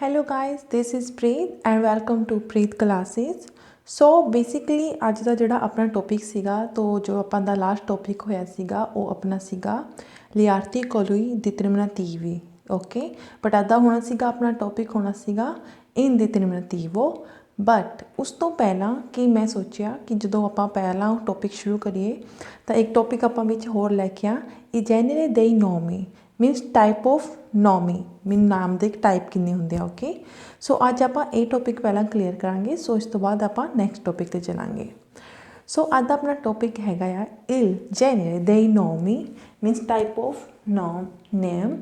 Hello guys, this is Preet and welcome to Preet Classes। So basically ਅੱਜ ਦਾ ਜਿਹੜਾ ਆਪਣਾ topic ਸੀਗਾ ਤੋ ਜੋ ਆਪਾਂ ਦਾ ਲਾਸਟ ਟੌਪਿਕ ਹੋਇਆ ਸੀਗਾ ਉਹ ਆਪਣਾ ਸੀਗਾ l'articoli determinativi। ਓਕੇ, ਬਟ ਅੱਜ ਦਾ ਹੋਣਾ ਸੀਗਾ ਆਪਣਾ ਟੌਪਿਕ ਹੋਣਾ ਸੀਗਾ indeterminativo। ਬਟ ਉਸ ਤੋਂ ਪਹਿਲਾਂ ਕਿ ਮੈਂ ਸੋਚਿਆ ਕਿ ਜਦੋਂ ਆਪਾਂ ਪਹਿਲਾਂ ਟੌਪਿਕ ਸ਼ੁਰੂ ਕਰੀਏ ਤਾਂ ਇੱਕ ਟੌਪਿਕ ਆਪਾਂ ਵਿੱਚ ਹੋਰ ਲੈ ਕੇ ਆ i genere dei nomi means type of नॉमी मीन नाम के टाइप किन्ने होंगे। ओके, सो अज आप ये टॉपिक पहला क्लीयर करांगे, सो इस तो बाद आप नैक्सट टॉपिक पर चलांगे। सो अज का अपना टॉपिक हैगा आ इल जेनेरे देई नॉमी मीनस टाइप ऑफ नॉम नेम।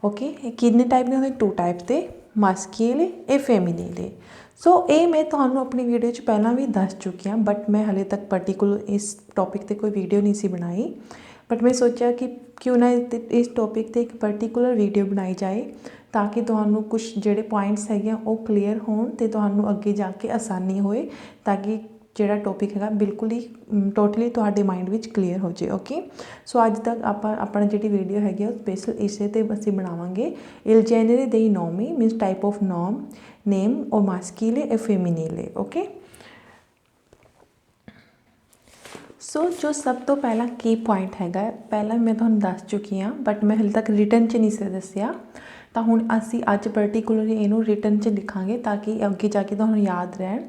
ओके, किन्ने टाइप ने होंगे? टू टाइप के, मास्कीले ए फेमिनीले। सो ये मैं तुहानू अपनी वीडियो पहला भी दस चुकी हाँ, बट मैं हले तक पर्टिकुलर इस टॉपिक पर कोई वीडियो नहीं सी बनाई। बट मैं सोचा कि क्यों ना इस टॉपिक पर एक पर्टिकुलर वीडियो बनाई जाए ताकि तुहानू कुछ जोड़े पॉइंट्स है वो क्लीयर होन ते तुहानू अगे जाके आसानी होए, ताकि जोड़ा टॉपिक है बिल्कुल ही टोटली तुहाडे माइंड विच क्लीयर हो जाए। ओके, सो अज तक आप अपना जी वीडियो है स्पेशल इसे ते असीं बनावांगे इल जेनेरे देई नॉमी मीनस टाइप ऑफ नॉम नेम और मास्कीले ए फेमिनीले। ओके, सो जो सब तो पहला की पॉइंट हैगा पहला मैं तुहानू दस चुकी हाँ, बट मैं हले तक रिटन च नहीं से दसिया। तो हुण असी अज पर्टिकुलरली इनू रिटन च लिखांगे ताकि अगे जाके तुहानू याद रहन,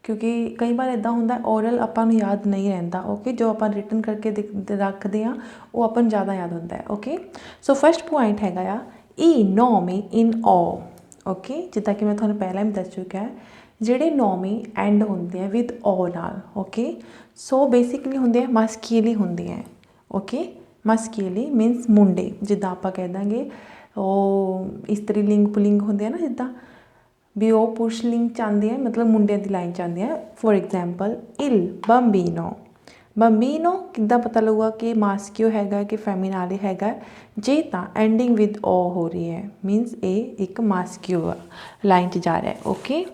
क्योंकि कई बार इदा होंदा ओरल आपां नू याद नहीं रहिंदा। ओके, जो आपां रिटन करके रखते हैं वो आपां नू ज़्यादा याद होंदा है। ओके, सो फर्स्ट पॉइंट हैगा आ ई नॉमी इन ओ। ओके, जिद्दां कि मैं तुहानू पहला भी दस चुका है ਜਿਹੜੇ ਨੌਮੀ ਐਂਡ ਹੁੰਦੇ ਆ ਵਿਦ ਓ ਨਾਲ। ਓਕੇ, ਸੋ ਬੇਸਿਕਲੀ ਹੁੰਦੇ ਆ ਮਸਕੀਲੀ ਹੁੰਦੇ ਆ। ਓਕੇ, ਮਸਕੀਲੀ ਮੀਨਸ ਮੁੰਡੇ, ਜਿੱਦਾਂ ਆਪਾਂ ਕਹਿ ਦਾਂਗੇ ਉਹ ਇਸਤਰੀ ਲਿੰਗ ਪੁਲਿੰਗ ਹੁੰਦੇ ਆ ਨਾ, ਜਿੱਦਾਂ ਵੀ ਉਹ ਪੁਰਸ਼ ਲਿੰਗ ਚ ਆਉਂਦੇ ਆ, ਮਤਲਬ ਮੁੰਡਿਆਂ ਦੀ ਲਾਈਨ ਚ ਆਉਂਦੇ ਆ। ਫੋਰ ਐਗਜ਼ਾਮਪਲ ਇਲ ਬੰਬੀਨੋ। ਬੰਬੀਨੋ ਕਿੱਦਾਂ ਪਤਾ ਲੱਗੂਗਾ ਕਿ ਮਾਸਕਿਓ ਹੈਗਾ ਕਿ ਫੈਮੀਨਾਲੇ ਹੈਗਾ? ਜੇ ਤਾਂ ਐਂਡਿੰਗ ਵਿਦ ਓ ਹੋ ਰਹੀ ਹੈ ਮੀਨਸ ਇਹ ਇੱਕ ਮਾਸਕਿਓ ਲਾਈਨ 'ਚ ਜਾ ਰਿਹਾ। ਓਕੇ,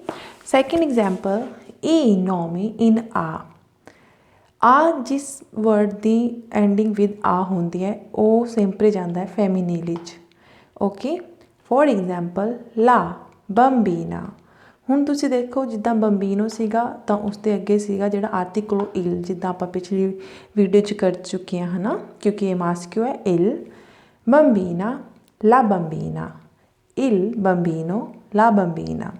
ਸੈਕਿੰਡ ਐਗਜ਼ਾਮਪਲ ਈ ਨੌਮੀ ਇਨ ਆ ਜਿਸ ਵਰਡ ਦੀ ਐਂਡਿੰਗ ਵਿਦ ਆ ਹੁੰਦੀ ਹੈ ਉਹ ਸਿੰਪਲ ਜਾਂਦਾ ਹੈ ਫੈਮੀਨੀਲੇ 'ਚ। ਓਕੇ, ਫੋਰ ਐਗਜ਼ਾਮਪਲ ਲਾ ਬੰਬੀਨਾ। ਹੁਣ ਤੁਸੀਂ ਦੇਖੋ ਜਿੱਦਾਂ ਬੰਬੀਨੋ ਸੀਗਾ ਤਾਂ ਉਸ ਦੇ ਅੱਗੇ ਸੀਗਾ ਜਿਹੜਾ ਆਰਟੀਕਲ ਇਲ, ਜਿੱਦਾਂ ਆਪਾਂ ਪਿਛਲੀ ਵੀਡੀਓ 'ਚ ਕਰ ਚੁੱਕੇ ਹਾਂ, ਹੈ ਨਾ, ਕਿਉਂਕਿ ਇਹ ਮਾਸਕਿਓ ਹੈ। ਇਲ ਬੰਬੀਨਾ, ਲਾ ਬੰਬੀਨਾ, ਇਲ ਬੰਬੀਨੋ, ਲਾ ਬੰਬੀਨਾ।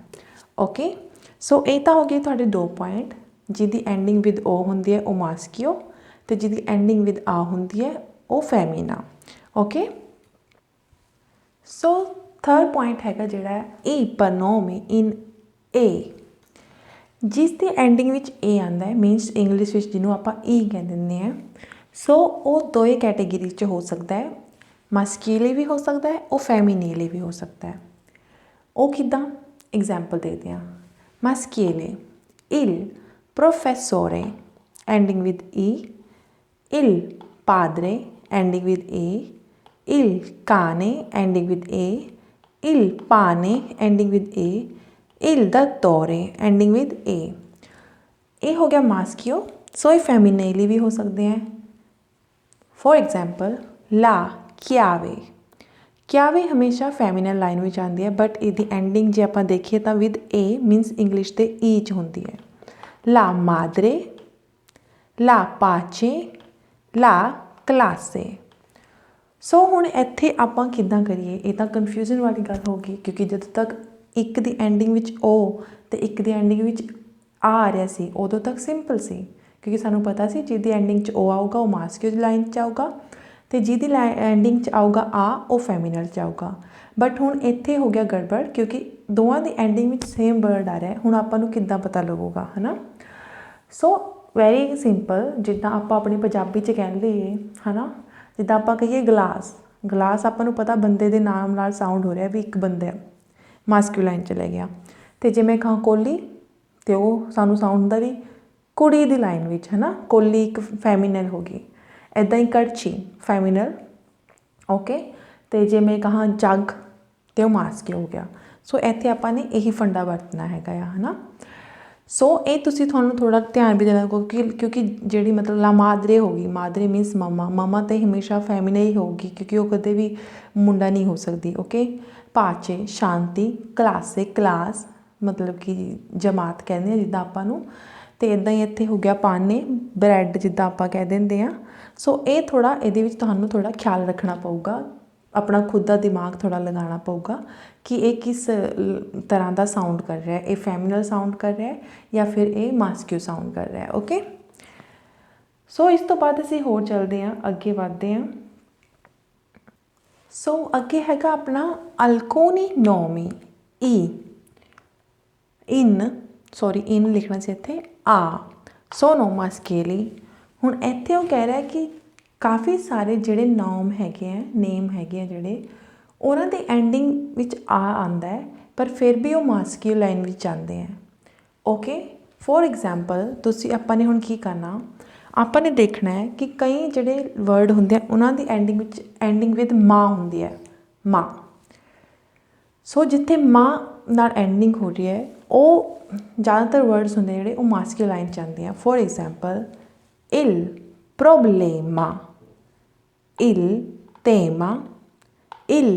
ਓਕੇ, ਸੋ ਇਹ ਤਾਂ ਹੋ ਗਏ ਤੁਹਾਡੇ ਦੋ ਪੁਆਇੰਟ। ਜਿਹਦੀ ਐਂਡਿੰਗ ਵਿਦ ਓ ਹੁੰਦੀ ਹੈ ਉਹ ਮਾਸਕਿਓ, ਅਤੇ ਜਿਹਦੀ ਐਂਡਿੰਗ ਵਿਦ ਆ ਹੁੰਦੀ ਹੈ ਉਹ ਫੈਮੀਨਾ। ਓਕੇ, ਸੋ ਥਰਡ ਪੁਆਇੰਟ ਹੈਗਾ ਜਿਹੜਾ ਈ ਪ੍ਰੋਨੋਮੀ ਇਨ ਏ। ਜਿਸ ਦੀ ਐਂਡਿੰਗ ਵਿੱਚ ਏ ਆਉਂਦਾ ਹੈ ਮੀਨਸ ਇੰਗਲਿਸ਼ ਵਿੱਚ ਜਿਹਨੂੰ ਆਪਾਂ ਈ ਕਹਿ ਦਿੰਦੇ ਹਾਂ। ਸੋ ਉਹ ਦੋਏ ਕੈਟੇਗਰੀ 'ਚ ਹੋ ਸਕਦਾ ਹੈ, ਮਸਕੀਲੇ ਵੀ ਹੋ ਸਕਦਾ ਹੈ, ਉਹ ਫੈਮੀਨੀਲੇ ਵੀ ਹੋ ਸਕਦਾ ਹੈ। ਉਹ ਕਿੱਦਾਂ? ਐਗਜ਼ਾਮਪਲ ਦੇਖਦੇ ਹਾਂ। ਮਸਕੀਲੇ ਇਲ ਪ੍ਰੋਫੈਸੋਰੇ ਐਂਡਿੰਗ ਵਿਦ ਈ, ਇਲ ਪਾਦਰੇ ਐਂਡਿੰਗ ਵਿਦ ਏ, ਇਲ ਕਾਨੇ ਐਂਡਿੰਗ ਵਿਦ ਏ, ਇਲ ਪਾਨੇ ending with A, il dottore ending with a। ਇਹ ਹੋ ਗਿਆ ਮਾਸਕਿਓ, ਸੋ ਇਹ ਫੈਮੀਨੇਲੀ ਵੀ ਹੋ ਸਕਦੇ ਹੈ। ਫੋਰ ਐਗਜ਼ਾਮਪਲ ਲਾ ਕਿਆਵੇ। ਕਿਆਵੇ ਹਮੇਸ਼ਾ ਫੈਮੀਨਲ ਲਾਈਨ ਵਿੱਚ ਆਉਂਦੀ ਹੈ, ਬਟ ਇਹਦੀ ਐਂਡਿੰਗ ਜੇ ਆਪਾਂ ਦੇਖੀਏ ਤਾਂ ਵਿਦ ਏ ਮੀਨਸ ਇੰਗਲਿਸ਼ ਦੇ ਈ 'ਚ ਹੁੰਦੀ ਹੈ। ਲਾ ਮਾਦਰੇ, ਲਾ ਪਾਚੇ, ਲਾ ਕਲਾਸੇ। ਸੋ ਹੁਣ ਇੱਥੇ ਆਪਾਂ ਕਿੱਦਾਂ ਕਰੀਏ? ਇਹ ਤਾਂ ਕਨਫਿਊਜ਼ਨ ਵਾਲੀ ਗੱਲ ਹੋ ਗਈ, ਕਿਉਂਕਿ ਜਦੋਂ ਤੱਕ ਇੱਕ ਦੀ ਐਂਡਿੰਗ ਵਿੱਚ ਓ ਅਤੇ ਇੱਕ ਦੀ ਐਂਡਿੰਗ ਵਿੱਚ ਆ ਰਿਹਾ ਸੀ ਉਦੋਂ ਤੱਕ ਸਿੰਪਲ ਸੀ, ਕਿਉਂਕਿ ਸਾਨੂੰ ਪਤਾ ਸੀ ਜਿਹਦੀ ਐਂਡਿੰਗ 'ਚ ਓ ਆਊਗਾ ਉਹ ਮਾਸਕਿਓ ਦੀ ਲਾਈਨ 'ਚ ਆਊਗਾ, ਅਤੇ ਜਿਹਦੀ ਐਂਡਿੰਗ 'ਚ ਆਊਗਾ ਆ ਉਹ ਫੈਮੀਨਲ 'ਚ ਆਊਗਾ। ਬਟ ਹੁਣ ਇੱਥੇ ਹੋ ਗਿਆ ਗੜਬੜ, ਕਿਉਂਕਿ ਦੋਵਾਂ ਦੀ ਐਂਡਿੰਗ ਵਿੱਚ ਸੇਮ ਵਰਡ ਆ ਰਿਹਾ। ਹੁਣ ਆਪਾਂ ਨੂੰ ਕਿੱਦਾਂ ਪਤਾ ਲੱਗੂਗਾ, ਹੈ ਨਾ? ਸੋ ਵੈਰੀ ਸਿੰਪਲ, ਜਿੱਦਾਂ ਆਪਾਂ ਆਪਣੀ ਪੰਜਾਬੀ 'ਚ ਕਹਿ ਲਈਏ, ਹੈ ਨਾ, ਜਿੱਦਾਂ ਆਪਾਂ ਕਹੀਏ ਗਲਾਸ। ਗਲਾਸ ਆਪਾਂ ਨੂੰ ਪਤਾ ਬੰਦੇ ਦੇ ਨਾਮ ਨਾਲ ਸਾਊਂਡ ਹੋ ਰਿਹਾ ਵੀ ਇੱਕ ਬੰਦਾ ਮਾਸਕਿਓ ਲਾਈਨ ਚਲੇ ਗਿਆ। ਅਤੇ ਜੇ ਮੈਂ ਕਹਾਂ ਕੋਲੀ ਅਤੇ ਉਹ ਸਾਨੂੰ ਸਾਊਂਡ ਹੁੰਦਾ ਵੀ ਕੁੜੀ ਦੀ ਲਾਈਨ ਵਿੱਚ, ਹੈ ਨਾ, ਕੋਲੀ ਇੱਕ ਫੈਮੀਨਲ ਹੋ ਗਈ। ਇੱਦਾਂ ਹੀ ਕੜਛੀ ਫੈਮੀਨਲ। ਓਕੇ, ਅਤੇ ਜੇ ਮੈਂ ਕਹਾਂ ਜੱਗ ਅਤੇ ਉਹ ਮਾਸਕਿਓ ਹੋ ਗਿਆ। ਸੋ ਇੱਥੇ ਆਪਾਂ ਨੇ ਇਹੀ ਫੰਡਾ ਵਰਤਣਾ ਹੈਗਾ ਆ, ਹੈ ਨਾ। ਸੋ ਇਹ ਤੁਹਾਨੂੰ ਥੋੜ੍ਹਾ ਧਿਆਨ ਵੀ ਦੇਣਾ, ਕਿਉਂਕਿ ਜਿਹੜੀ ਮਤਲਬ ਲਾ ਮਾਦਰੇ ਹੋ ਗਈ, ਮਾਦਰੇ ਮੀਨਸ ਮਮਾ। ਮਮਾ ਤਾਂ ਹਮੇਸ਼ਾ ਫੈਮੀਨਲ ਹੀ ਹੋਊਗੀ, ਕਿਉਂਕਿ ਉਹ ਕਦੇ ਵੀ ਮੁੰਡਾ ਨਹੀਂ ਹੋ ਸਕਦੀ। ਓਕੇ, ਪਾਚੇ ਸ਼ਾਂਤੀ, ਕਲਾਸੇ ਕਲਾਸ ਮਤਲਬ ਕਿ ਜਮਾਤ ਕਹਿੰਦੇ ਆ ਜਿੱਦਾਂ ਆਪਾਂ ਨੂੰ, ਅਤੇ ਇੱਦਾਂ ਹੀ ਇੱਥੇ ਹੋ ਗਿਆ ਪਾਨੇ ਬ੍ਰੈਡ ਜਿੱਦਾਂ ਆਪਾਂ ਕਹਿ ਦਿੰਦੇ ਹਾਂ। ਸੋ ਇਹ ਥੋੜ੍ਹਾ ਇਹਦੇ ਵਿੱਚ ਤੁਹਾਨੂੰ ਥੋੜ੍ਹਾ ਖਿਆਲ ਰੱਖਣਾ ਪਊਗਾ, ਆਪਣਾ ਖੁਦ ਦਾ ਦਿਮਾਗ ਥੋੜ੍ਹਾ ਲਗਾਉਣਾ ਪਊਗਾ ਕਿ ਇਹ ਕਿਸ ਤਰ੍ਹਾਂ ਦਾ ਸਾਊਂਡ ਕਰ ਰਿਹਾ, ਇਹ ਫੈਮਿਨਲ ਸਾਊਂਡ ਕਰ ਰਿਹਾ ਜਾਂ ਫਿਰ ਇਹ ਮਾਸਕਿਊ ਸਾਊਂਡ ਕਰ ਰਿਹਾ। ਓਕੇ, ਸੋ ਇਸ ਤੋਂ ਬਾਅਦ ਅਸੀਂ ਹੋਰ ਚੱਲਦੇ ਹਾਂ, ਅੱਗੇ ਵੱਧਦੇ ਹਾਂ। ਸੋ ਅੱਗੇ ਹੈਗਾ ਆਪਣਾ ਅਲਕੋਨੀ ਨੋਮੀ ਈ ਇਨ ਲਿਖਣਾ ਸੀ ਇੱਥੇ ਆ ਸੋਨੋ ਮਾਸਕੇਲੀ। ਹੁਣ ਇੱਥੇ ਉਹ ਕਹਿ ਰਿਹਾ ਕਿ ਕਾਫੀ ਸਾਰੇ ਜਿਹੜੇ ਨੇਮ ਹੈਗੇ ਆ ਜਿਹੜੇ ਉਹਨਾਂ ਦੀ ਐਂਡਿੰਗ ਵਿੱਚ ਆ ਆਉਂਦਾ ਹੈ, ਪਰ ਫਿਰ ਵੀ ਉਹ ਮਾਸਕਿਊਲਾਈਨ ਵਿੱਚ ਆਉਂਦੇ ਹੈ। ਓਕੇ, ਫੋਰ ਐਗਜ਼ਾਮਪਲ ਆਪਾਂ ਨੇ ਹੁਣ ਕੀ ਕਰਨਾ, ਆਪਾਂ ਨੇ ਦੇਖਣਾ ਹੈ ਕਿ ਕਈ ਜਿਹੜੇ ਵਰਡ ਹੁੰਦੇ ਆ ਉਹਨਾਂ ਦੀ ਐਂਡਿੰਗ ਵਿਦ ਮਾਂ ਹੁੰਦੀ ਹੈ, ਮਾਂ। ਸੋ ਜਿੱਥੇ ਮਾਂ ਨਾਲ ਐਂਡਿੰਗ ਹੋ ਰਹੀ ਹੈ ਉਹ ਜ਼ਿਆਦਾਤਰ ਵਰਡਸ ਹੁੰਦੇ ਜਿਹੜੇ ਉਹ ਮਾਸਕਿਊਲਾਈਨ 'ਚ ਆਉਂਦੇ ਆ। For example il problema, il tema, il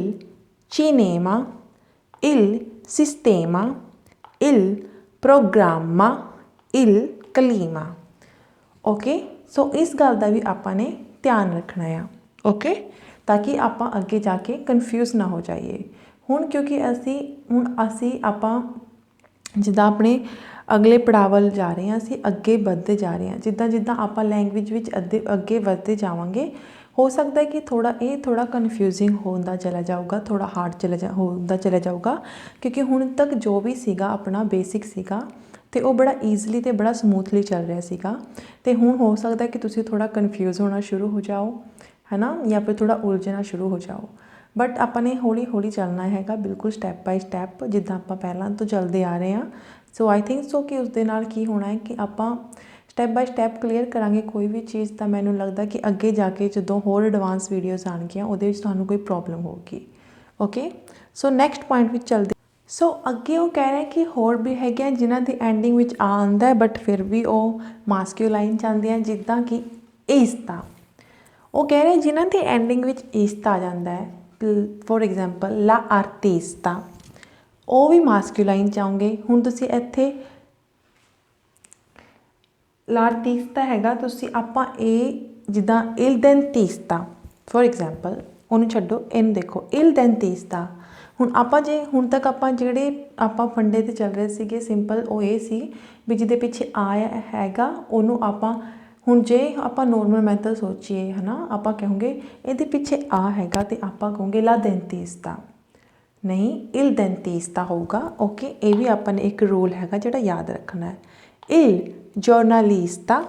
cinema, il sistema, il programma, il clima। Okay, so ਇਸ ਗੱਲ ਦਾ ਵੀ ਆਪਾਂ ਨੇ ਧਿਆਨ ਰੱਖਣਾ ਆ। ਓਕੇ, ਤਾਂ ਕਿ ਆਪਾਂ ਅੱਗੇ ਜਾ ਕੇ ਕਨਫਿਊਜ਼ ਨਾ ਹੋ ਜਾਈਏ। ਹੁਣ ਕਿਉਂਕਿ ਆਪਾਂ ਜਿੱਦਾਂ ਆਪਣੇ ਅਗਲੇ ਪੜਾਅ ਵੱਲ ਜਾ ਰਹੇ ਹਾਂ, ਅਸੀਂ ਅੱਗੇ ਵੱਧਦੇ ਜਾ ਰਹੇ ਹਾਂ। ਜਿੱਦਾਂ ਆਪਾਂ ਲੈਂਗੁਏਜ ਵਿੱਚ ਅੱਗੇ ਵੱਧਦੇ ਜਾਵਾਂਗੇ, ਹੋ ਸਕਦਾ ਕਿ ਥੋੜ੍ਹਾ ਕਨਫਿਊਜ਼ਿੰਗ ਹੁੰਦਾ ਚਲਾ ਜਾਊਗਾ, ਥੋੜ੍ਹਾ ਹਾਰਡ ਹੁੰਦਾ ਚਲਾ ਜਾਊਗਾ, ਕਿਉਂਕਿ ਹੁਣ ਤੱਕ ਜੋ ਵੀ ਸੀਗਾ ਆਪਣਾ ਬੇਸਿਕ ਸੀਗਾ ਅਤੇ ਉਹ ਬੜਾ ਈਜ਼ਲੀ ਅਤੇ ਬੜਾ ਸਮੂਥਲੀ ਚੱਲ ਰਿਹਾ ਸੀਗਾ। ਅਤੇ ਹੁਣ ਹੋ ਸਕਦਾ ਕਿ ਤੁਸੀਂ ਥੋੜ੍ਹਾ ਕਨਫਿਊਜ਼ ਹੋਣਾ ਸ਼ੁਰੂ ਹੋ ਜਾਓ, ਹੈ ਨਾ, ਜਾਂ ਫਿਰ ਥੋੜ੍ਹਾ ਉਲਝਣਾ ਸ਼ੁਰੂ ਹੋ ਜਾਓ। ਬਟ ਆਪਾਂ ਨੇ ਹੌਲੀ ਹੌਲੀ ਚੱਲਣਾ ਹੈਗਾ, ਬਿਲਕੁਲ ਸਟੈਪ ਬਾਈ ਸਟੈਪ, ਜਿੱਦਾਂ ਆਪਾਂ ਪਹਿਲਾਂ ਤੋਂ ਚੱਲਦੇ ਆ ਰਹੇ ਹਾਂ। ਸੋ ਆਈ ਥਿੰਕ ਸੋ ਕਿ ਉਸ ਦੇ ਨਾਲ ਕੀ ਹੋਣਾ ਹੈ ਕਿ ਆਪਾਂ ਸਟੈਪ ਬਾਈ ਸਟੈਪ ਕਲੀਅਰ ਕਰਾਂਗੇ ਕੋਈ ਵੀ ਚੀਜ਼। ਤਾਂ ਮੈਨੂੰ ਲੱਗਦਾ ਕਿ ਅੱਗੇ ਜਾ ਕੇ ਜਦੋਂ ਹੋਰ ਐਡਵਾਂਸ ਵੀਡੀਓਜ਼ ਆਉਣਗੀਆਂ ਉਹਦੇ ਵਿੱਚ ਤੁਹਾਨੂੰ ਕੋਈ ਪ੍ਰੋਬਲਮ ਹੋਊਗੀ। ਓਕੇ, ਸੋ ਨੈਕਸਟ ਪੁਆਇੰਟ ਵਿੱਚ ਚੱਲਦੇ। ਸੋ ਅੱਗੇ ਉਹ ਕਹਿ ਰਿਹਾ ਕਿ ਹੋਰ ਵੀ ਹੈਗੇ ਆ ਜਿਨ੍ਹਾਂ ਦੀ ਐਂਡਿੰਗ ਵਿੱਚ ਆ ਆਉਂਦਾ ਬਟ ਫਿਰ ਵੀ ਉਹ ਮਾਸਕਿਊਲਾਈਨ 'ਚ ਆਉਂਦੇ ਆ, ਜਿੱਦਾਂ ਕਿ ਇਸਤਾ। ਉਹ ਕਹਿ ਰਹੇ ਜਿਨ੍ਹਾਂ ਦੀ ਐਂਡਿੰਗ ਵਿੱਚ ਇਸਤਾ ਆ ਜਾਂਦਾ ਹੈ, ਫੋਰ ਐਗਜ਼ਾਮਪਲ ਲਾ ਆਰਟਿਸਤਾ, ਉਹ ਵੀ ਮਾਸਕਿਊਲਾਈਨ 'ਚ ਆਉਂਗੇ। ਹੁਣ ਤੁਸੀਂ ਇੱਥੇ ਲਾ ਆਰਟਿਸਤਾ ਹੈਗਾ, ਆਪਾਂ ਇਹ ਜਿੱਦਾਂ ਇਲ ਡੈਂਟਿਸਤਾ ਫੋਰ ਐਗਜ਼ਾਮਪਲ, ਉਹਨੂੰ ਛੱਡੋ, ਇਹਨੂੰ ਦੇਖੋ ਇਲ ਡੈਂਟਿਸਤਾ। ਹੁਣ ਤੱਕ ਆਪਾਂ ਫੰਡੇ 'ਤੇ ਚੱਲ ਰਹੇ ਸੀਗੇ ਸਿੰਪਲ, ਉਹ ਇਹ ਸੀ ਵੀ ਜਿਹਦੇ ਪਿੱਛੇ ਆ ਹੈਗਾ ਉਹਨੂੰ ਆਪਾਂ, ਹੁਣ ਜੇ ਆਪਾਂ ਨੋਰਮਲ ਮੈਥਡ ਸੋਚੀਏ ਹੈ ਨਾ, ਆਪਾਂ ਕਹੋਗੇ ਇਹਦੇ ਪਿੱਛੇ ਆ ਹੈਗਾ ਅਤੇ ਆਪਾਂ ਕਹੋਗੇ ਲਾ ਡੈਂਟਿਸਤਾ, ਨਹੀਂ ਇਲ ਡੈਂਟਿਸਤਾ ਹੋਊਗਾ। ਓਕੇ, ਇਹ ਵੀ ਆਪਾਂ ਨੇ ਇੱਕ ਰੂਲ ਹੈਗਾ ਜਿਹੜਾ ਯਾਦ ਰੱਖਣਾ ਹੈ, ਇਲ ਜਰਨਲਿਸਤਾ।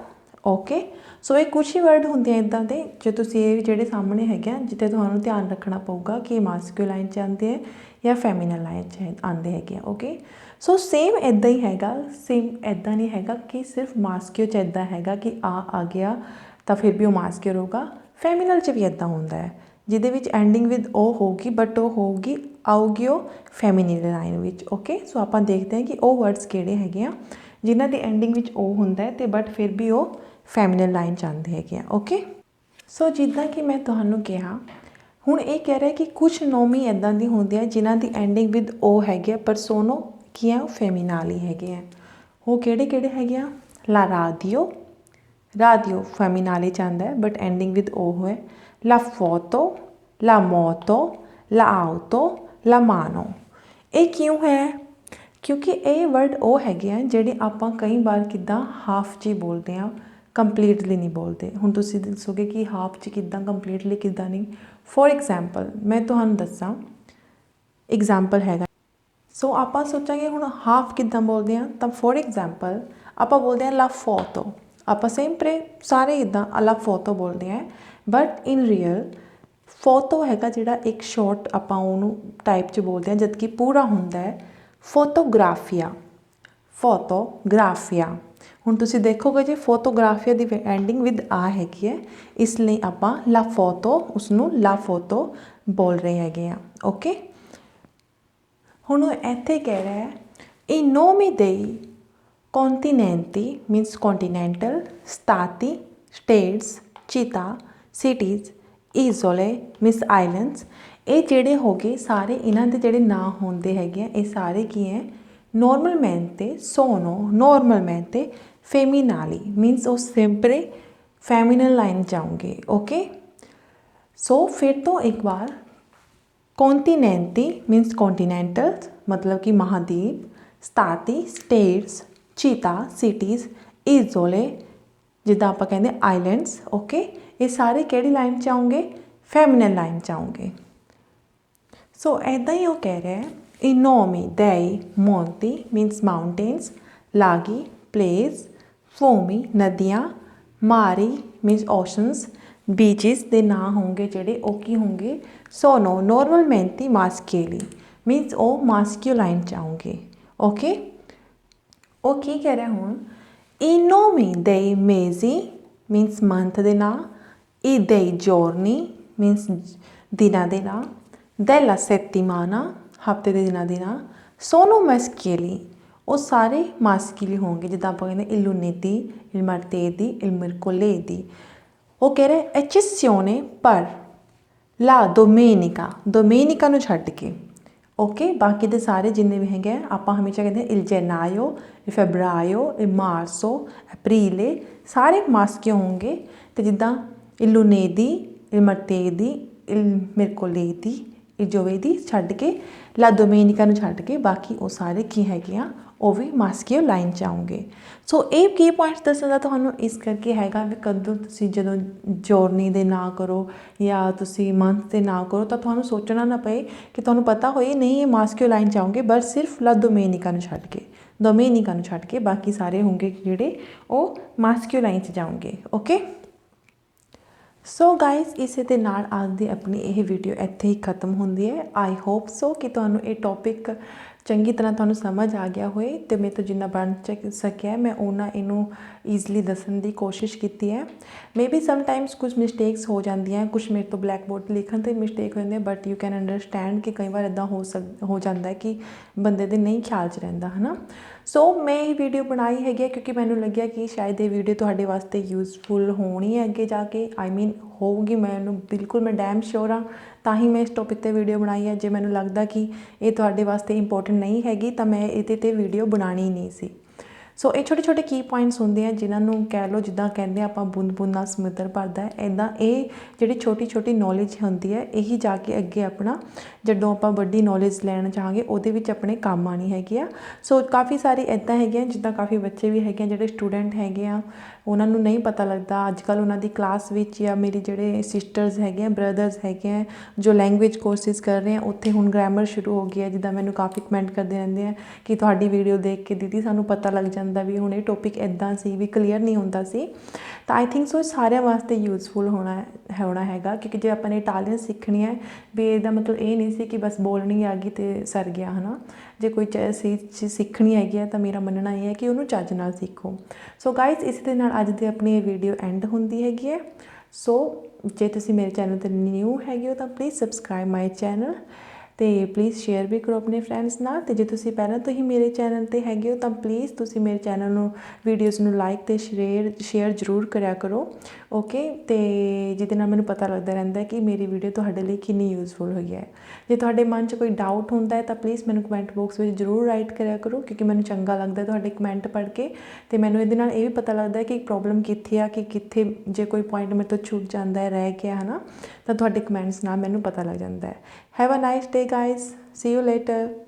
ਓਕੇ, ਸੋ ਇਹ ਕੁਛ ਹੀ ਵਰਡ ਹੁੰਦੇ ਆ ਇੱਦਾਂ ਦੇ ਜੇ ਤੁਸੀਂ ਇਹ ਜਿਹੜੇ ਸਾਹਮਣੇ ਹੈਗੇ ਆ ਜਿੱਥੇ ਤੁਹਾਨੂੰ ਧਿਆਨ ਰੱਖਣਾ ਪਊਗਾ ਕਿ ਇਹ ਮਾਸਕਿਊਲਾਈਨ 'ਚ ਆਉਂਦੇ ਹੈ ਜਾਂ ਫੈਮਿਨਲ ਲਾਈਨ 'ਚ ਆਉਂਦੇ ਹੈਗੇ ਆ। ਓਕੇ, ਸੋ ਸੇਮ ਇੱਦਾਂ ਹੀ ਹੈਗਾ, ਸੇਮ ਇੱਦਾਂ ਨਹੀਂ ਹੈਗਾ ਕਿ ਸਿਰਫ ਮਾਸਕਿਊ 'ਚ ਇੱਦਾਂ ਹੈਗਾ ਕਿ ਆ ਗਿਆ ਤਾਂ ਫਿਰ ਵੀ ਉਹ ਮਾਸਕਿਊ ਹੋਊਗਾ। ਫੈਮਿਨਲ 'ਚ ਵੀ ਇੱਦਾਂ ਹੁੰਦਾ ਹੈ ਜਿਹਦੇ ਵਿੱਚ ਐਂਡਿੰਗ ਵਿਦ ਉਹ ਹੋਊਗੀ ਬਟ ਉਹ ਆਊਗੀ ਉਹ ਫੈਮਿਨਲ ਲਾਈਨ ਵਿੱਚ। ਓਕੇ, ਸੋ ਆਪਾਂ ਦੇਖਦੇ ਹਾਂ ਕਿ ਉਹ ਵਰਡਸ ਕਿਹੜੇ ਹੈਗੇ ਆ ਜਿਨ੍ਹਾਂ ਦੀ ਐਂਡਿੰਗ ਵਿੱਚ ਉਹ ਹੁੰਦਾ ਹੈ ਅਤੇ ਬਟ ਫਿਰ ਵੀ ਉਹ ਫੈਮਿਨਲ ਲਾਈਨ 'ਚ ਆਉਂਦੇ ਹੈਗੇ ਆ। ਓਕੇ, ਸੋ ਜਿੱਦਾਂ ਕਿ ਮੈਂ ਤੁਹਾਨੂੰ ਕਿਹਾ, ਹੁਣ ਇਹ ਕਹਿ ਰਿਹਾ ਕਿ ਕੁਛ ਨੋਮੀ ਇੱਦਾਂ ਦੀ ਹੁੰਦੀ ਹੈ ਜਿਨ੍ਹਾਂ ਦੀ ਐਂਡਿੰਗ ਵਿਦ ਉਹ ਹੈਗੇ ਆ ਪਰ ਸੋਨੋ ਕੀ ਆ, ਉਹ ਫੈਮਿਨਾਲੀ ਹੈਗੇ ਆ। ਉਹ ਕਿਹੜੇ ਹੈਗੇ ਆ, ਲਾ ਰਾਡੀਓ ਫੈਮਿਨਾਲੀ 'ਚ ਆਉਂਦਾ ਹੈ ਬਟ ਐਂਡਿੰਗ ਵਿਦ ਉਹ ਹੈ। ਲਾ ਫੋਟੋ, ਲਾ ਮੋਟੋ, ਲਾ ਆਊਟੋ, ਲਾ ਮਾਨੋ। ਇਹ ਕਿਉਂ ਹੈ? ਕਿਉਂਕਿ ਇਹ ਵਰਡ ਉਹ ਹੈਗੇ ਆ ਜਿਹੜੇ ਆਪਾਂ ਕਈ ਵਾਰ ਕਿੱਦਾਂ ਹਾਫ 'ਚ ਹੀ ਬੋਲਦੇ ਹਾਂ, ਕੰਪਲੀਟਲੀ ਨਹੀਂ ਬੋਲਦੇ। ਹੁਣ ਤੁਸੀਂ ਦੱਸੋਗੇ ਕਿ ਹਾਫ 'ਚ ਕਿੱਦਾਂ, ਕੰਪਲੀਟਲੀ ਕਿੱਦਾਂ ਨਹੀਂ। ਫੋਰ ਐਗਜ਼ਾਮਪਲ ਮੈਂ ਤੁਹਾਨੂੰ ਦੱਸਾਂ, ਐਗਜ਼ਾਮਪਲ ਹੈਗਾ, ਸੋ ਆਪਾਂ ਸੋਚਾਂਗੇ ਹੁਣ ਹਾਫ ਕਿੱਦਾਂ ਬੋਲਦੇ ਹਾਂ, ਤਾਂ ਫੋਰ ਐਗਜ਼ਾਮਪਲ ਆਪਾਂ ਬੋਲਦੇ ਹਾਂ ਲਾ ਫੋਟੋ। ਆਪਾਂ ਸਾਰੇ ਇੱਦਾਂ ਲਾ ਫੋਟੋ ਬੋਲਦੇ ਹਾਂ, ਬਟ ਇਨ ਰੀਅਲ ਫੋਟੋ ਹੈਗਾ ਜਿਹੜਾ ਇੱਕ ਸ਼ੋਰਟ ਆਪਾਂ ਉਹਨੂੰ ਟਾਈਪ 'ਚ ਬੋਲਦੇ ਹਾਂ, ਜਦਕਿ ਪੂਰਾ ਹੁੰਦਾ ਹੈ ਫੋਟੋਗ੍ਰਾਫੀਆ। ਹੁਣ ਤੁਸੀਂ ਦੇਖੋਗੇ ਜੇ ਫੋਟੋਗ੍ਰਾਫੀਆ ਦੀ ਐਂਡਿੰਗ ਵਿਦ ਆ ਹੈਗੀ ਹੈ, ਇਸ ਲਈ ਆਪਾਂ ਲਾ ਫੋਟੋ ਉਸਨੂੰ ਲਾ ਫੋਟੋ ਬੋਲ ਰਹੇ ਹੈਗੇ ਆ। ਓਕੇ, ਹੁਣ ਉਹ ਇੱਥੇ ਕਹਿ ਰਿਹਾ ਹੈ ਇਨ ਨੋਮੀ ਦੇਈ continenti means continental, stati states, città cities, isole means islands, ਇਹ ਜਿਹੜੇ ਹੋ ਗਏ ਸਾਰੇ ਇਹਨਾਂ ਦੇ ਜਿਹੜੇ ਨਾਂ ਹੁੰਦੇ ਹੈਗੇ ਆ, ਇਹ ਸਾਰੇ ਕੀ ਹੈ ਨੋਰਮਲ ਮੈਨ ਤੇ ਸੋਨੋ, ਨੋਰਮਲ ਮੈਨ ਤੇ ਫੇਮਿਨਾਲੀ ਮੀਨਸ ਉਹ ਸਿੰਪਲੇ ਫੈमिनल लाइन जाओगे। ओके सो फिर तो एक बार कॉन्टिनेंटी मीन्स कॉन्टिनेंटल्स मतलब कि महाद्वीप, स्टाटी स्टेट्स, चीता सिटीज़, इजोले जिदा आप कहते आइलैंड्स। ओके ये सारे किहड़ी लाइन च आउंगे फैमिनल लाइन च आउंगे। सो ऐदा ही वो कह रहा है इनोमी दई मोंटी मीन्स माउंटेन्स, लागी प्लेस, फोमी नदियाँ, मारी मीन्स ओशनस, बीचिस के ना होंगे जोड़े वो की होंगे सोनो नॉर्मल मेहनती मास्केली मीन्स वो मास्क्यूलाइन चाहोंगे। ओके वो की कह रहा हूँ इनोमी दे मेजी मीन्स मंथ के ना, ई दे जॉर्नी मीन्स दिना के ना, देला सेत्तिमाना हफ्ते के दिना के ना, सोनो मस्केली वो सारे मास्किली होंगे जिदा आप कहते il lunedì, il martedì, il mercoledì। वो कह रहे eccezione पर ला domenica, domenica ਨੂੰ ਛੱਡ ਕੇ। ओके बाकी ਦੇ ਸਾਰੇ जिन्ने भी हैगे आप हमेशा कहते हैं il gennaio, il febbraio, il marzo, aprile सारे मास्के होंगे। तो जिदा il lunedì, il martedì, il mercoledì, il giovedì ਛੱਡ ਕੇ ला domenica ਨੂੰ ਛੱਡ ਕੇ ਬਾਕੀ ਉਹ ਸਾਰੇ ਕੀ ਹੈਗੇ ਆ ਉਹ ਵੀ ਮਾਸਕਿਓ ਲਾਈਨ 'ਚ ਆਉਂਗੇ। ਸੋ ਇਹ ਕੀ ਪੁਆਇੰਟਸ ਦੱਸਣ ਦਾ ਤੁਹਾਨੂੰ ਇਸ ਕਰਕੇ ਹੈਗਾ ਵੀ ਕਦੋਂ ਤੁਸੀਂ ਜਦੋਂ ਜੋਰਨੀ ਦੇ ਨਾ ਕਰੋ ਜਾਂ ਤੁਸੀਂ ਮੰਥ ਦੇ ਨਾ ਕਰੋ ਤਾਂ ਤੁਹਾਨੂੰ ਸੋਚਣਾ ਨਾ ਪਏ ਕਿ ਤੁਹਾਨੂੰ ਪਤਾ ਹੋਏ ਨਹੀਂ ਇਹ ਮਾਸਕਿਓ ਲਾਈਨ 'ਚ ਆਉਂਗੇ, ਬਸ ਸਿਰਫ ਲਾ ਡੋਮੇਨਿਕਾ ਨੂੰ ਛੱਡ ਕੇ, ਡੋਮੇਨਿਕਾ ਨੂੰ ਛੱਡ ਕੇ ਬਾਕੀ ਸਾਰੇ ਹੋਣਗੇ ਜਿਹੜੇ ਉਹ ਮਾਸਕਿਓ ਲਾਈਨ 'ਚ ਜਾਉਂਗੇ। ਓਕੇ ਸੋ ਗਾਇਜ਼ ਇਸੇ ਦੇ ਨਾਲ ਅੱਜ ਦੀ ਆਪਣੀ ਇਹ ਵੀਡੀਓ ਇੱਥੇ ਹੀ ਖਤਮ ਹੁੰਦੀ ਹੈ। ਆਈ ਹੋਪ ਸੋ ਕਿ ਤੁਹਾਨੂੰ ਇਹ ਟੌਪਿਕ ਚੰਗੀ ਤਰ੍ਹਾਂ ਤੁਹਾਨੂੰ ਸਮਝ ਆ ਗਿਆ ਹੋਏ ਅਤੇ ਮੇਰੇ ਤੋਂ ਜਿੰਨਾ ਬਣ ਸਕਿਆ ਮੈਂ ਉਹਨਾਂ ਇਹਨੂੰ ਈਜ਼ਲੀ ਦੱਸਣ ਦੀ ਕੋਸ਼ਿਸ਼ ਕੀਤੀ ਹੈ। ਮੇ ਬੀ ਸਮਟਾਈਮਸ ਕੁਝ ਮਿਸਟੇਕਸ ਹੋ ਜਾਂਦੀਆਂ, ਕੁਛ ਮੇਰੇ ਤੋਂ ਬਲੈਕ ਬੋਰਡ 'ਤੇ ਲਿਖਣ 'ਤੇ ਮਿਸਟੇਕ ਹੋ ਜਾਂਦੀ ਹੈ, ਬਟ ਯੂ ਕੈਨ ਅੰਡਰਸਟੈਂਡ ਕਿ ਕਈ ਵਾਰ ਇੱਦਾਂ ਹੋ ਜਾਂਦਾ ਕਿ ਬੰਦੇ ਦੇ ਨਹੀਂ ਖਿਆਲ 'ਚ ਰਹਿੰਦਾ ਹੈ ਨਾ। ਸੋ ਮੈਂ ਇਹ ਵੀਡੀਓ ਬਣਾਈ ਹੈਗੀ ਹੈ ਕਿਉਂਕਿ ਮੈਨੂੰ ਲੱਗਿਆ ਕਿ ਸ਼ਾਇਦ ਇਹ ਵੀਡੀਓ ਤੁਹਾਡੇ ਵਾਸਤੇ ਯੂਜ਼ਫੁਲ ਹੋਣੀ ਹੈ ਅੱਗੇ ਜਾ ਕੇ, ਆਈ ਮੀਨ ਹੋਊਗੀ, ਮੈਨੂੰ ਬਿਲਕੁਲ ਮੈਂ ਡੈਮ ਸ਼ੋਰ ਹਾਂ, ਤਾਂ ਹੀ ਮੈਂ ਇਸ ਟੌਪਿਕ 'ਤੇ ਵੀਡੀਓ ਬਣਾਈ ਹੈ। ਜੇ ਮੈਨੂੰ ਲੱਗਦਾ ਕਿ ਇਹ ਤੁਹਾਡੇ ਵਾਸਤੇ ਇੰਪੋਰਟੈਂਟ ਨਹੀਂ ਹੈਗੀ ਤਾਂ ਮੈਂ ਇਹਦੇ 'ਤੇ ਵੀਡੀਓ ਬਣਾਉਣੀ ਨਹੀਂ ਸੀ। ਸੋ ਇਹ ਛੋਟੇ ਛੋਟੇ ਕੀ ਪੁਆਇੰਟਸ ਹੁੰਦੇ ਆ ਜਿਨ੍ਹਾਂ ਨੂੰ ਕਹਿ ਲਓ ਜਿੱਦਾਂ ਕਹਿੰਦੇ ਆਪਾਂ ਬੂੰਦ ਬੂੰਦ ਨਾਲ ਸਮੁੰਦਰ ਭਰਦਾ ਹੈ, ਇੱਦਾਂ ਇਹ ਜਿਹੜੀ ਛੋਟੀ ਛੋਟੀ ਨੌਲੇਜ ਹੁੰਦੀ ਹੈ ਇਹੀ ਜਾ ਕੇ ਅੱਗੇ ਆਪਣਾ ਜਦੋਂ ਆਪਾਂ ਵੱਡੀ ਨੌਲੇਜ ਲੈਣਾ ਚਾਹਾਂਗੇ ਉਹਦੇ ਵਿੱਚ ਆਪਣੇ ਕੰਮ ਆਉਣੀ ਹੈਗੀ ਆ। ਸੋ ਕਾਫੀ ਸਾਰੇ ਇੱਦਾਂ ਹੈਗੇ ਆ ਜਿੱਦਾਂ ਕਾਫੀ ਬੱਚੇ ਵੀ ਹੈਗੇ ਆ ਜਿਹੜੇ ਸਟੂਡੈਂਟ ਹੈਗੇ ਆ ਉਹਨਾਂ ਨੂੰ ਨਹੀਂ ਪਤਾ ਲੱਗਦਾ ਅੱਜ ਕੱਲ੍ਹ ਉਹਨਾਂ ਦੀ ਕਲਾਸ ਵਿੱਚ ਜਾਂ ਮੇਰੇ ਜਿਹੜੇ ਸਿਸਟਰਸ ਹੈਗੇ ਆ ਬ੍ਰਦਰਸ ਹੈਗੇ ਆ ਜੋ ਲੈਂਗੁਏਜ ਕੋਰਸਿਸ ਕਰ ਰਹੇ ਆ ਉੱਥੇ ਹੁਣ ਗ੍ਰਾਮਰ ਸ਼ੁਰੂ ਹੋ ਗਿਆ। ਜਿੱਦਾਂ ਮੈਨੂੰ ਕਾਫੀ ਕਮੈਂਟ ਕਰਦੇ ਰਹਿੰਦੇ ਆ ਕਿ ਤੁਹਾਡੀ ਵੀਡੀਓ ਦੇਖ ਕੇ ਦੀਦੀ ਸਾਨੂੰ ਪਤਾ ਲੱਗ ਜਾਂਦਾ ਵੀ ਹੁਣ ਇਹ ਟੌਪਿਕ ਇੱਦਾਂ ਸੀ ਵੀ ਕਲੀਅਰ ਨਹੀਂ ਹੁੰਦਾ ਸੀ। ਤਾਂ ਆਈ ਥਿੰਕ ਸੋ ਸਾਰਿਆਂ ਵਾਸਤੇ ਯੂਜ਼ਫੁਲ ਹੋਣਾ ਹੈਗਾ ਕਿਉਂਕਿ ਜੇ ਆਪਾਂ ਨੇ ਇਟਾਲੀਅਨ ਸਿੱਖਣੀ ਹੈ ਵੀ ਇਹਦਾ ਮਤਲਬ ਇਹ ਨਹੀਂ ਸੀ ਕਿ ਬਸ ਬੋਲਣੀ ਆ ਗਈ ਅਤੇ ਸਰ ਗਿਆ ਹੈ ਨਾ। ਜੇ ਕੋਈ ਚੀਜ਼ ਸਿੱਖਣੀ ਹੈਗੀ ਹੈ ਤਾਂ ਮੇਰਾ ਮੰਨਣਾ ਇਹ ਹੈ ਕਿ ਉਹਨੂੰ ਚੱਜ ਨਾਲ ਸਿੱਖੋ। ਸੋ ਗਾਇਜ਼ ਇਸ ਦੇ ਨਾਲ ਅੱਜ ਦੀ ਆਪਣੀ ਇਹ ਵੀਡੀਓ ਐਂਡ ਹੁੰਦੀ ਹੈਗੀ ਹੈ। ਸੋ ਜੇ ਤੁਸੀਂ ਮੇਰੇ ਚੈਨਲ 'ਤੇ ਨਿਊ ਹੈਗੇ ਹੋ ਤਾਂ ਪਲੀਜ਼ ਸਬਸਕ੍ਰਾਈਬ ਮਾਈ ਚੈਨਲ ਅਤੇ ਪਲੀਜ਼ ਸ਼ੇਅਰ ਵੀ ਕਰੋ ਆਪਣੇ ਫਰੈਂਡਸ ਨਾਲ। ਅਤੇ ਜੇ ਤੁਸੀਂ ਪਹਿਲਾਂ ਤੋਂ ਹੀ ਮੇਰੇ ਚੈਨਲ 'ਤੇ ਹੈਗੇ ਹੋ ਤਾਂ ਪਲੀਜ਼ ਤੁਸੀਂ ਮੇਰੇ ਚੈਨਲ ਨੂੰ ਵੀਡੀਓਜ਼ ਨੂੰ ਲਾਈਕ ਅਤੇ ਸ਼ੇਅਰ ਜ਼ਰੂਰ ਕਰਿਆ ਕਰੋ। ਓਕੇ ਅਤੇ ਜਿਹਦੇ ਨਾਲ ਮੈਨੂੰ ਪਤਾ ਲੱਗਦਾ ਰਹਿੰਦਾ ਕਿ ਮੇਰੀ ਵੀਡੀਓ ਤੁਹਾਡੇ ਲਈ ਕਿੰਨੀ ਯੂਜ਼ਫੁਲ ਹੋਈ ਹੈ। ਜੇ ਤੁਹਾਡੇ ਮਨ 'ਚ ਕੋਈ ਡਾਊਟ ਹੁੰਦਾ ਹੈ ਤਾਂ ਪਲੀਜ਼ ਮੈਨੂੰ ਕਮੈਂਟ ਬਾਕਸ ਵਿੱਚ ਜ਼ਰੂਰ ਰਾਈਟ ਕਰਿਆ ਕਰੋ ਕਿਉਂਕਿ ਮੈਨੂੰ ਚੰਗਾ ਲੱਗਦਾ ਤੁਹਾਡੇ ਕਮੈਂਟ ਪੜ੍ਹ ਕੇ ਅਤੇ ਮੈਨੂੰ ਇਹਦੇ ਨਾਲ ਇਹ ਵੀ ਪਤਾ ਲੱਗਦਾ ਕਿ ਪ੍ਰੋਬਲਮ ਕਿੱਥੇ ਆ ਕਿ ਕਿੱਥੇ ਜੇ ਕੋਈ ਪੁਆਇੰਟ ਮੇਰੇ ਤੋਂ ਛੁੱਟ ਜਾਂਦਾ ਹੈ ਰਹਿ ਗਿਆ ਹੈ ਨਾ ਤਾਂ ਤੁਹਾਡੇ ਕਮੈਂਟਸ ਨਾਲ ਮੈਨੂੰ ਪਤਾ ਲੱਗ ਜਾਂਦਾ ਹੈ। Have a nice day guys, see you later।